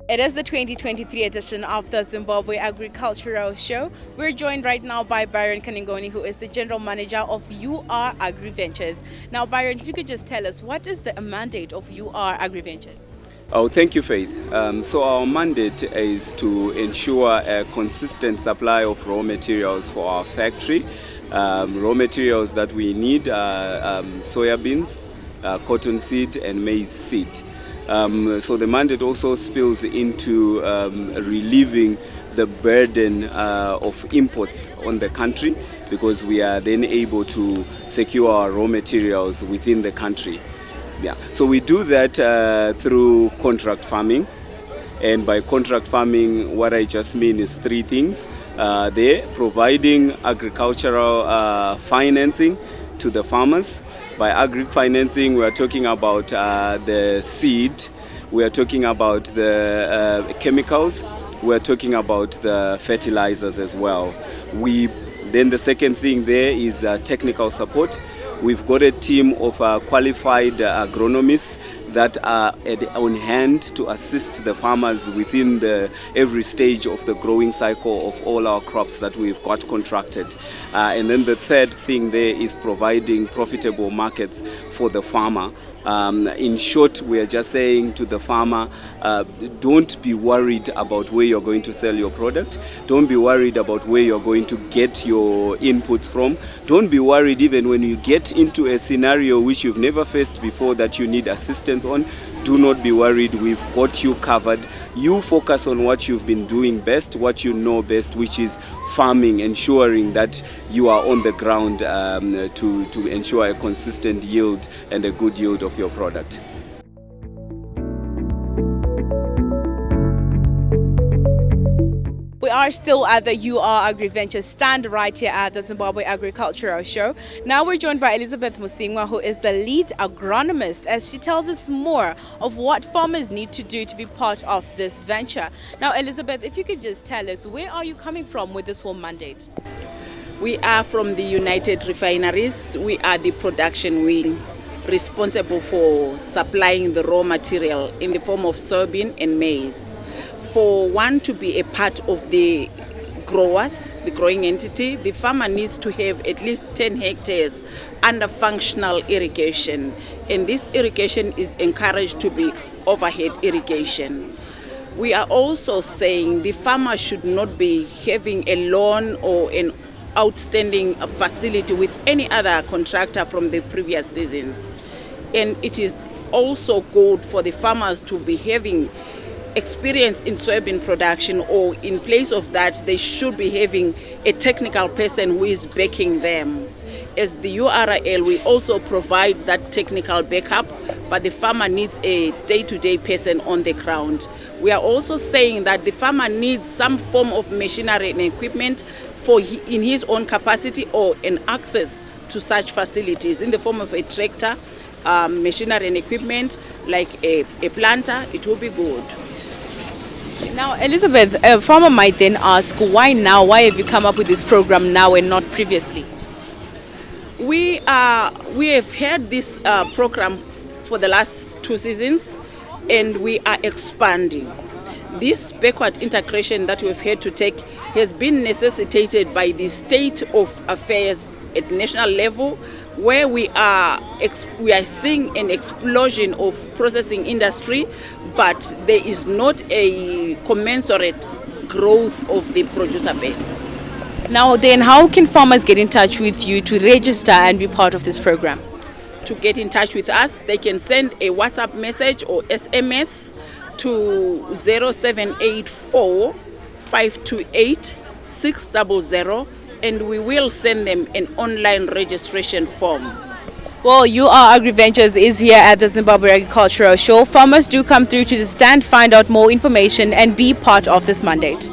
It is the 2023 edition of the Zimbabwe Agricultural Show. We're joined right now by Byron Kaningoni, who is the General Manager of UR Agriventures. Now, Byron, if you could just tell us, what is the mandate of UR Agriventures? Oh, thank you, Faith. So our mandate is to ensure a consistent supply of raw materials for our factory. Raw materials that we need soya beans, cottonseed and maize seed. So the mandate also spills into relieving the burden of imports on the country, because we are then able to secure our raw materials within the country. Yeah. So we do that through contract farming, and by contract farming what I just mean is three things. They're providing agricultural financing to the farmers. By agri-financing, we are talking about the seed, we are talking about the chemicals, we are talking about the fertilizers as well. Then the second thing there is technical support. We've got a team of qualified agronomists that are on hand to assist the farmers within every stage of the growing cycle of all our crops that we've got contracted. And then the third thing there is providing profitable markets for the farmer. In short, we are just saying to the farmer, don't be worried about where you're going to sell your product. Don't be worried about where you're going to get your inputs from. Don't be worried even when you get into a scenario which you've never faced before that you need assistance on. Do not be worried, we've got you covered. You focus on what you've been doing best, what you know best, which is farming, ensuring that you are on the ground to ensure a consistent yield and a good yield of your product. We are still at the UR Agriventures stand right here at the Zimbabwe Agricultural Show. Now we're joined by emusimwa, who is the lead agronomist, as she tells us more of what farmers need to do to be part of this venture. Now, Elizabeth, if you could just tell us, where are you coming from with this whole mandate? We are from the United Refineries. We are the production wing responsible for supplying the raw material in the form of soybean and maize. For one to be a part of the growers, the growing entity, the farmer needs to have at least 10 hectares under functional irrigation. And this irrigation is encouraged to be overhead irrigation. We are also saying the farmer should not be having a loan or an outstanding facility with any other contractor from the previous seasons. And it is also good for the farmers to be having experience in soybean production, or in place of that they should be having a technical person who is backing them. As the URL, we also provide that technical backup, but the farmer needs a day-to-day person on the ground. We are also saying that the farmer needs some form of machinery and equipment in his own capacity, or an access to such facilities in the form of a tractor, machinery and equipment like a planter. It will be good. Now, Elizabeth, a farmer might then ask, why now? Why have you come up with this program now and not previously? We have had this program for the last 2 seasons, and we are expanding. This backward integration that we've had to take has been necessitated by the state of affairs at national level, where we are seeing an explosion of processing industry, but there is not a commensurate growth of the producer base. Now then, how can farmers get in touch with you to register and be part of this program? To get in touch with us, they can send a WhatsApp message or SMS to 0784 528 600, and we will send them an online registration form. Well, UR Agriventures is here at the Zimbabwe Agricultural Show. Farmers do come through to the stand, find out more information and be part of this mandate.